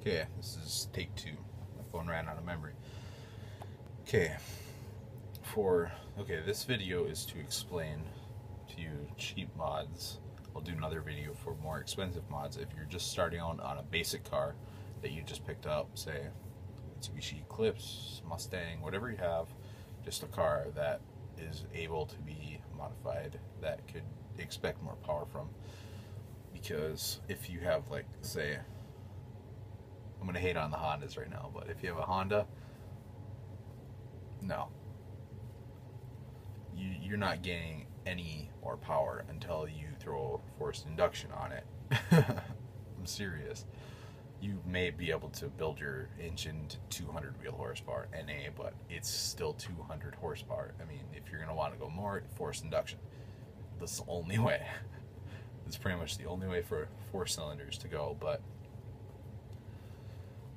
Okay, this is take two. My phone ran out of memory. Okay, this video is to explain to you cheap mods. I'll do another video for more expensive mods. If you're just starting out on a basic car that you just picked up, say Mitsubishi Eclipse, Mustang, whatever you have, just a car that is able to be modified, that could expect more power from. Because if you have, like, say, I'm going to hate on the Hondas right now, but if you have a Honda, no. You're not gaining any more power until you throw forced induction on it. I'm serious. You may be able to build your engine to 200 wheel horsepower NA, but it's still 200 horsepower. I mean, if you're going to want to go more, forced induction. That's the only way. It's pretty much the only way for 4 cylinders to go. But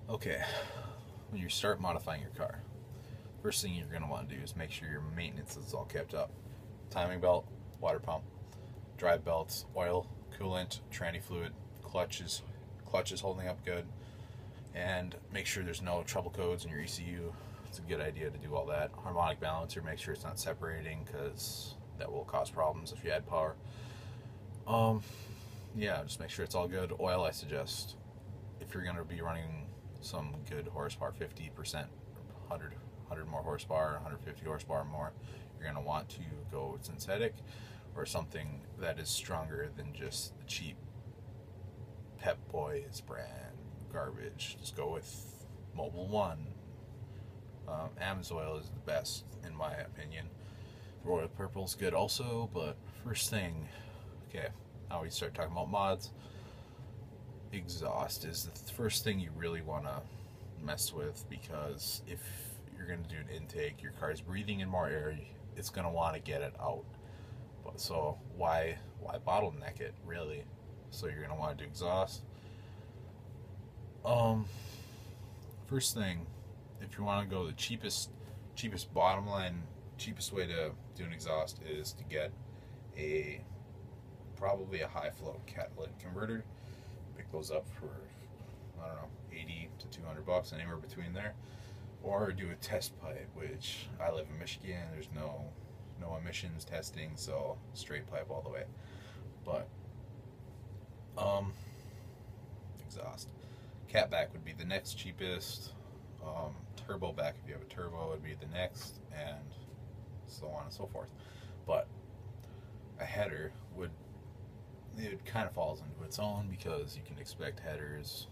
okay, when you start modifying your car, first thing you're going to want to do is make sure your maintenance is all kept up. Timing belt, water pump, drive belts, oil, coolant, tranny fluid, clutches holding up good, and make sure there's no trouble codes in your ECU. It's a good idea to do all that. Harmonic balancer, make sure it's not separating, because that will cause problems if you add power. Yeah, just make sure it's all good. Oil, I suggest, if you're going to be running some good horsepower, 50%, 100 more horsepower, 150 horsepower more, you're going to want to go synthetic or something that is stronger than just the cheap Pep Boys brand garbage. Just go with Mobil 1. Amsoil is the best in my opinion. Royal Purple's good also, but first thing, okay, now we start talking about mods. Exhaust is the first thing you really want to mess with, because if you're going to do an intake, your car's breathing in more air, it's going to want to get it out. So why bottleneck it, really? So you're going to want to do exhaust. First thing, if you want to go the cheapest bottom line, cheapest way to do an exhaust is to get probably a high flow catalytic converter. Pick those up for, I don't know, 80 to 200 bucks, anywhere between there. Or do a test pipe, which I live in Michigan, there's no emissions testing, so straight pipe all the way. But exhaust, catback would be the next cheapest. Turbo back, if you have a turbo, would be the next, and so on and so forth. But a header it kind of falls into its own, because you can expect headers,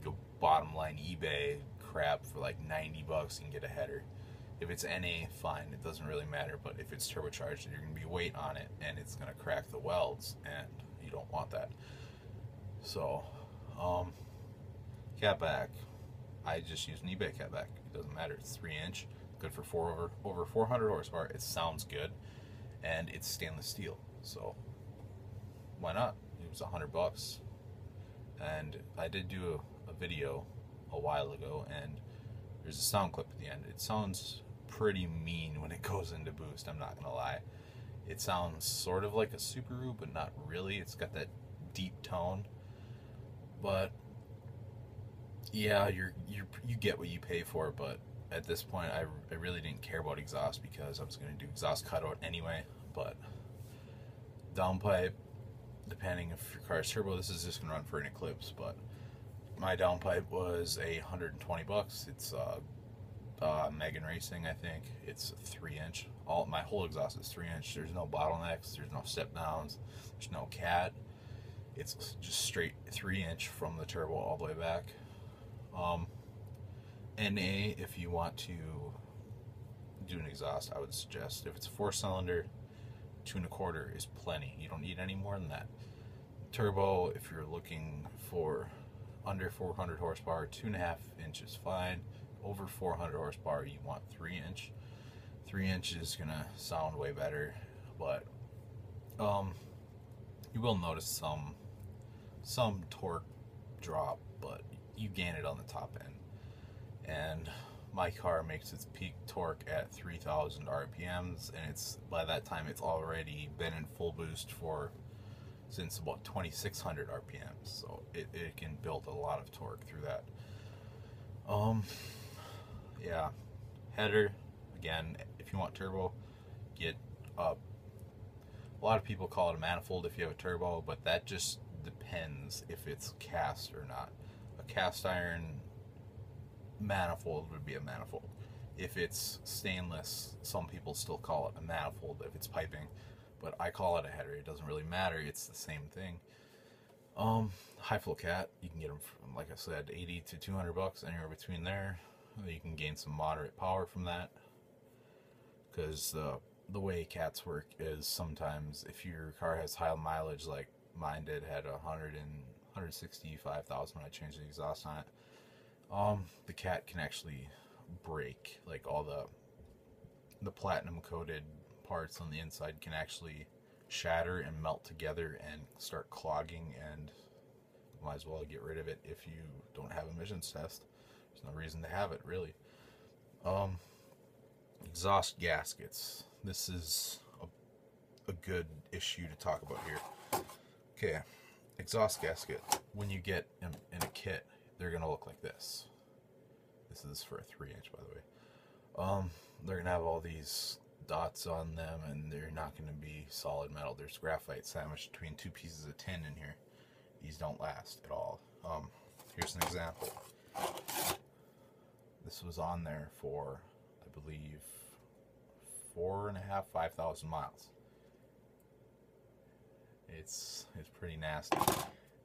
go bottom line eBay crap for like 90 bucks, you can get a header. If it's NA, fine, it doesn't really matter, but if it's turbocharged, you're going to be weight on it, and it's going to crack the welds, and you don't want that. So, catback, I just use an eBay catback. It doesn't matter, it's 3-inch, good for over 400 horsepower, it sounds good, and it's stainless steel, so why not? It was 100 bucks, and I did do a video a while ago, and there's a sound clip at the end. It sounds pretty mean when it goes into boost, I'm not gonna lie. It sounds sort of like a Subaru, but not really. It's got that deep tone, but yeah, you get what you pay for. But at this point, I really didn't care about exhaust, because I was gonna do exhaust cutout anyway. But downpipe, depending if your car's turbo, this is just gonna run for an Eclipse, but my downpipe was 120 bucks. It's Megan Racing, I think. It's 3-inch. My whole exhaust is 3-inch. There's no bottlenecks. There's no step downs. There's no cat. It's just straight 3-inch from the turbo all the way back. NA, if you want to do an exhaust, I would suggest, if it's a 4-cylinder, 2 1/4 is plenty. You don't need any more than that. Turbo, if you're looking for under 400 horsepower, 2.5 inches is fine. Over 400 horsepower, you want 3-inch. 3-inch is gonna sound way better, but you will notice some torque drop, but you gain it on the top end. And my car makes its peak torque at 3,000 RPMs, and by that time it's already been in full boost for since about 2600 RPMs, so it can build a lot of torque through that. Yeah, header, again, if you want turbo, get a lot of people call it a manifold if you have a turbo, but that just depends if it's cast or not. A cast iron manifold would be a manifold. If it's stainless, some people still call it a manifold if it's piping, but I call it a header. It doesn't really matter. It's the same thing. High flow cat, you can get them from, like I said, 80 to 200 bucks, anywhere between there. You can gain some moderate power from that, because the way cats work is sometimes if your car has high mileage, like mine did, had 165,000 when I changed the exhaust on it. The cat can actually break, like all the platinum coated parts on the inside can actually shatter and melt together and start clogging, and might as well get rid of it if you don't have emissions test. There's no reason to have it, really. Exhaust gaskets. This is a good issue to talk about here. Okay, exhaust gasket. When you get in a kit, they're gonna look like this. This is for a 3-inch, by the way. They're gonna have all these dots on them, and they're not gonna be solid metal. There's graphite sandwiched between two pieces of tin in here. These don't last at all. Here's an example. This was on there for, I believe, 5,000 miles. It's pretty nasty.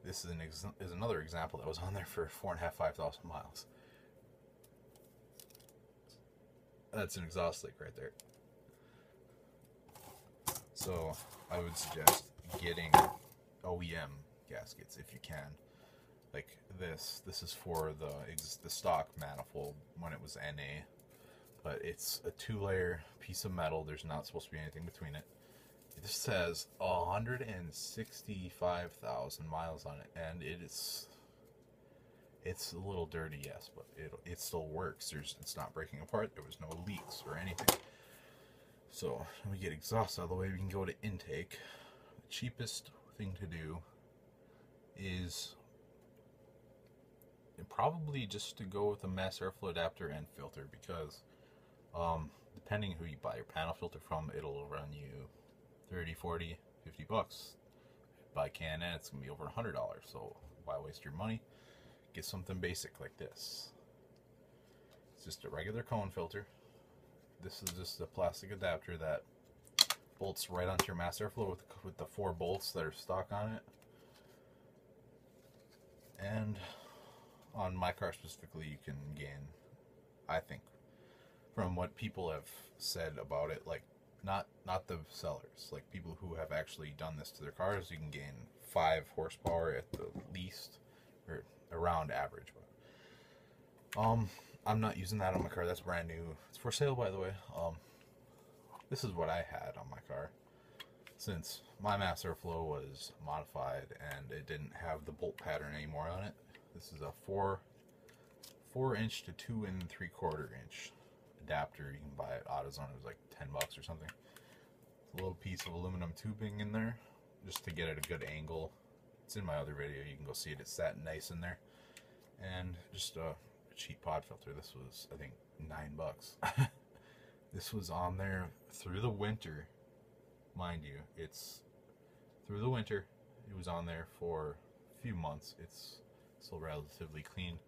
This is another example that was on there for 5,000 miles. That's an exhaust leak right there. So I would suggest getting OEM gaskets if you can. Like this is for the stock manifold when it was NA, but it's a 2-layer piece of metal. There's not supposed to be anything between it. It says 165,000 miles on it, and it's a little dirty, yes, but it still works. It's not breaking apart. There was no leaks or anything. So when we get exhaust out of the way, we can go to intake. The cheapest thing to do is probably just to go with a mass airflow adapter and filter, because depending who you buy your panel filter from, it'll run you 30, 40, 50 bucks. If you buy K&N, it's gonna be over $100. So why waste your money? Get something basic like this. It's just a regular cone filter. This is just a plastic adapter that bolts right onto your mass airflow with the 4 bolts that are stock on it. And on my car specifically, you can gain, I think, from what people have said about it, like not the sellers, like people who have actually done this to their cars, you can gain 5 horsepower at the least, or around average. But I'm not using that on my car. That's brand new. It's for sale, by the way. This is what I had on my car, since my mass airflow was modified and it didn't have the bolt pattern anymore on it. This is a 4-inch to 2 3/4-inch adapter. You can buy it at AutoZone. It was like 10 bucks or something. It's a little piece of aluminum tubing in there just to get it a good angle. It's in my other video. You can go see it. It's sat nice in there. And just a cheap pod filter. This was, I think, 9 bucks. This was on there through the winter, mind you. It's through the winter. It was on there for a few months. It's still relatively clean.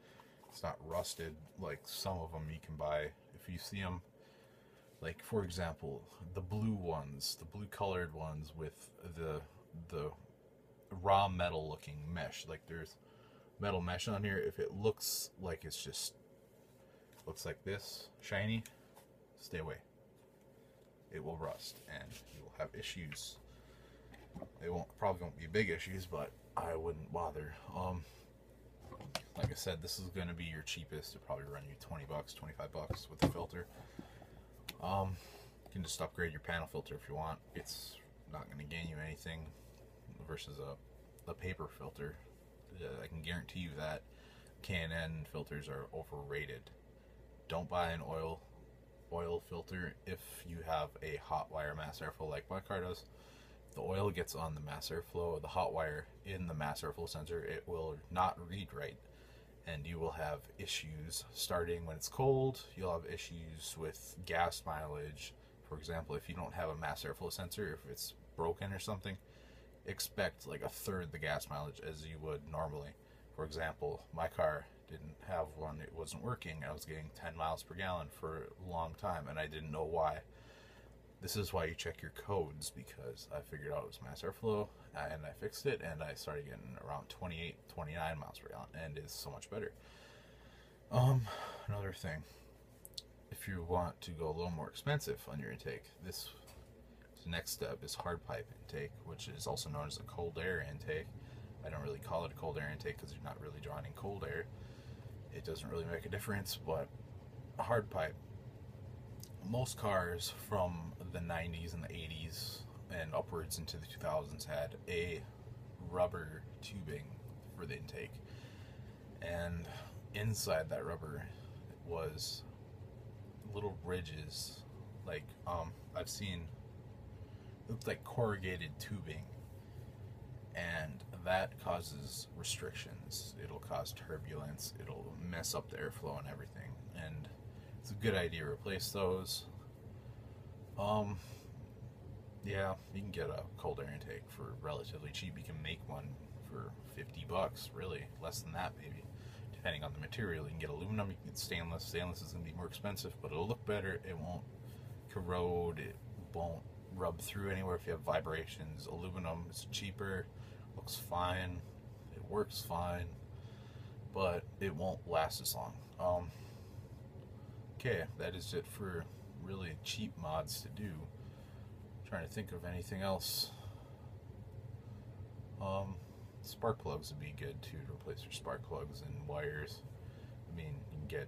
It's not rusted like some of them you can buy. If you see them, like for example, the blue ones, the blue colored ones with the raw metal looking mesh, like there's metal mesh on here. If it looks like it's just looks like this shiny, stay away. It will rust and you will have issues. They probably won't be big issues, but I wouldn't bother. Like I said, this is going to be your cheapest. It'll probably run you 20 bucks, 25 bucks with the filter. You can just upgrade your panel filter if you want. It's not going to gain you anything versus a paper filter. I can guarantee you that K&N filters are overrated. Don't buy an oil filter if you have a hot wire mass airflow like my car does. the oil gets on the mass airflow, the hot wire in the mass airflow sensor, it will not read right. And you will have issues starting when it's cold. You'll have issues with gas mileage. For example, if you don't have a mass airflow sensor, if it's broken or something, expect like a third the gas mileage as you would normally. For example, my car didn't have one, it wasn't working. I was getting 10 miles per gallon for a long time, and I didn't know why. This is why you check your codes, because I figured out it was mass airflow, and I fixed it, and I started getting around 28, 29 miles per gallon, and it's so much better. Another thing, if you want to go a little more expensive on your intake, this next step is hard pipe intake, which is also known as a cold air intake. I don't really call it a cold air intake because you're not really drawing in cold air. It doesn't really make a difference, but a hard pipe. Most cars from the 90s and the 80s and upwards into the 2000s had a rubber tubing for the intake. And inside that rubber was little ridges, like I've seen, it looked like corrugated tubing, and that causes restrictions. It'll cause turbulence, it'll mess up the airflow and everything, and it's a good idea to replace those. Yeah, you can get a cold air intake for relatively cheap. You can make one for $50, really, less than that maybe, depending on the material. You can get aluminum, you can get stainless. Stainless is going to be more expensive, but it'll look better. It won't corrode, it won't rub through anywhere if you have vibrations. Aluminum is cheaper, looks fine, it works fine, but it won't last as long. Okay, that is it for really cheap mods to do. Trying to think of anything else. Spark plugs would be good too, to replace your spark plugs and wires. I mean, you can get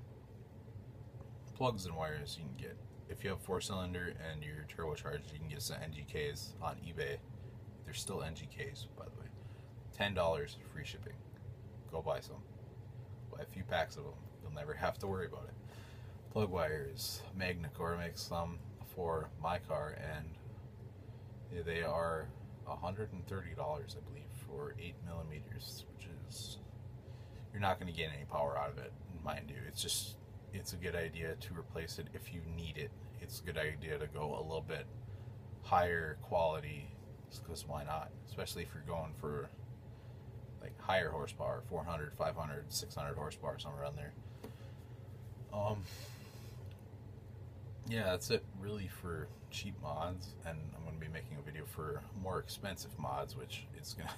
plugs and wires. You can get, if you have 4-cylinder and you're turbocharged, you can get some NGKs on eBay. They're still NGKs, by the way. $10 free shipping. Go buy some. Buy a few packs of them. You'll never have to worry about it. Plug wires. Magna-Core makes some for my car, and they are $130, I believe, for 8mm, which is, you're not going to get any power out of it, mind you. It's a good idea to replace it if you need it. It's a good idea to go a little bit higher quality, because why not? Especially if you're going for like higher horsepower, 400, 500, 600 horsepower, somewhere around there. Yeah, that's it really for cheap mods, and I'm going to be making a video for more expensive mods, which it's gonna,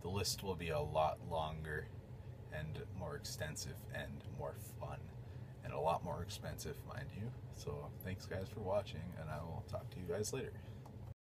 the list will be a lot longer and more extensive and more fun and a lot more expensive, mind you. So thanks guys for watching, and I will talk to you guys later.